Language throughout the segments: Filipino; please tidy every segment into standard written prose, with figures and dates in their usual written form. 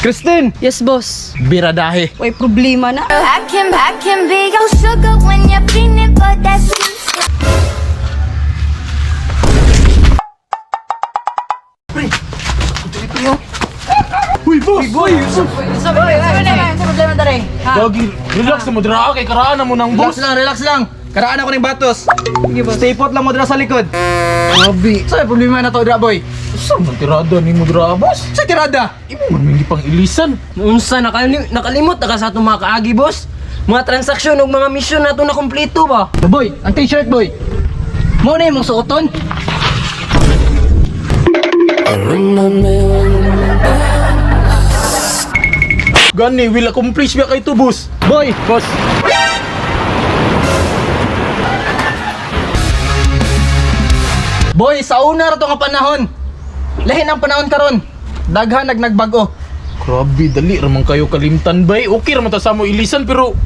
Christine! Yes, boss. Biradahe. May problema na. I can be your sugar when you're feeling for that sweet. Uy, boss! Uy, Sabi na, sa problema na rin. Gagi, relax na mo dira kay karaan mo ng boss. Relax lang. Karaan ako ng batos. Stay put lang mo dira sa likod. Grabe. Saan problema na to, dira boy? Saan man tirada ni mo dira, boss? Sa tirada. Imo man hindi pang ilisan. Unsa nakalimot na ka sa itong mga kaagi, boss? Mga transaksyon o mga misyon na ito na kompleto ba? Boy, ang t-shirt boy. Mo na yung suoton. Gani, will accomplish ba kay to, boss? Boy, Boss. boy, sa una ra to nga panahon. Lahi ang panahon karon. Daghan nagbago. Grabe, dali ramang kayo kalimtan bay. Okay raman ta sa mo ilisan pero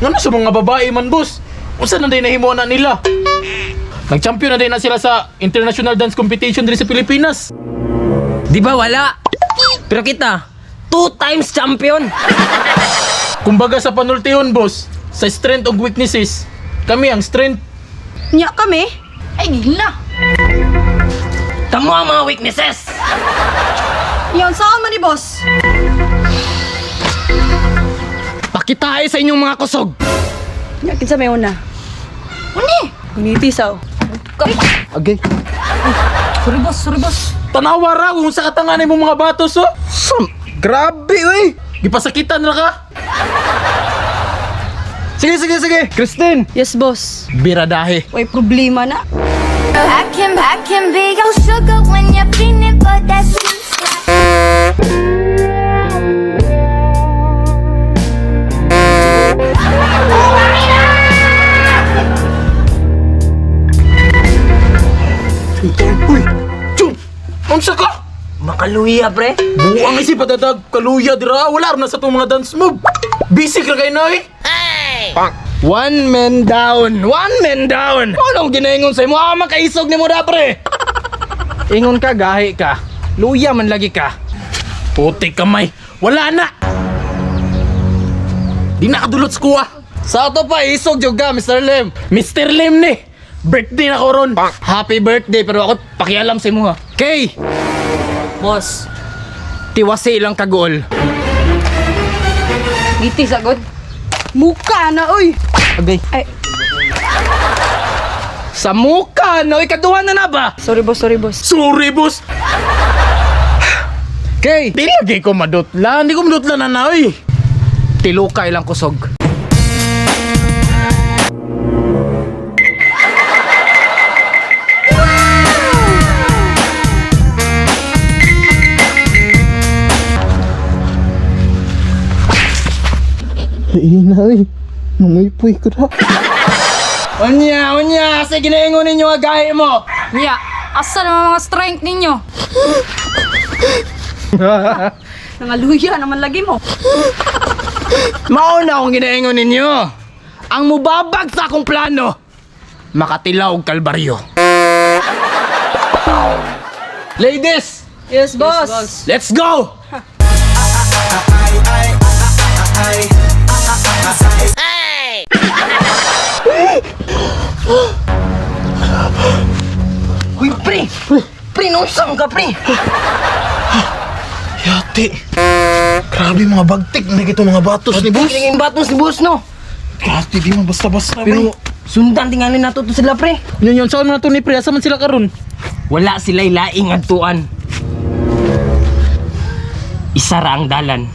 ngano sa mga babae man, boss? Unsa na day nahimo na nila? Nag-champion na din na sila sa International Dance Competition diri sa Pilipinas. Di ba wala? Pero kita, 2 times champion. Kumbaga sa panultihon, boss, sa strength ug weaknesses, kami ang strength. Nya kami? Ay, gila. Tamo ang mga weaknesses. Yan, saan man ni boss? Pakitae sa inyong mga kusog. Nya, kinsa may una? Uni! Unitisaw. Okay. Sorry boss. Tanawa ra kung sa katanganay mo mga batos, oh. Grabe, uy. Gipasakitan ra ka. Sige. Christine. Yes, boss. Biradahe. May problema na. I can be your sugar when you're feeling for that sweet. Uy, Chum! Unsa ka? Makaluya, pre. Buang isip padadag kaluya dira. Wala ra na sa tong mga dance move. Busy ka kay nay. One man down. Anong ginaingon sa'yo? Mga makaisog ni mo da, pre. Ingon ka, gahi ka. Luya man lagi ka. Puti kamay. Wala na. Di na kadulot sa kuha. Sa ato pa, isog jud ka, Mr. Lim. Mr. Lim ni. Birthday na ko ron. Happy birthday, pero ako pakialam sa mo ha. Kay, Boss, tiwasi lang kagol. Ngiti sagod. Muka na, uy. Okay. Ay, Sa muka, no? Ikaduhan na ba? sorry boss. Sorry, boss. Kay, Di lagi ko madutla. Hindi ko madutla na na, oy. tilukay lang kusog. Ina, oy. Nangipoy ko na. Unya, sige ginaingon ninyo ang gahi mo. Nya, asa naman mga strength ninyo? Nangaluya naman lagi mo. Mauna akong ginaingon ninyo. Ang mubabag sa akong plano, makatilaw og kalbaryo. Ladies, Yes, boss. let's go! Uy, pre. Pre, nusang ka, pre. Yati. Grabe mga bagtik na ito mga batos ni boss. Kiling batos ni boss, no? Grabe, di man basta-basta. Pero, sundan tingalin nato to sila, pre. Yun, saan mo na ito ni Pre? Asa man sila karon? Wala sila'y laing adtuan. Isa ra ang dalan.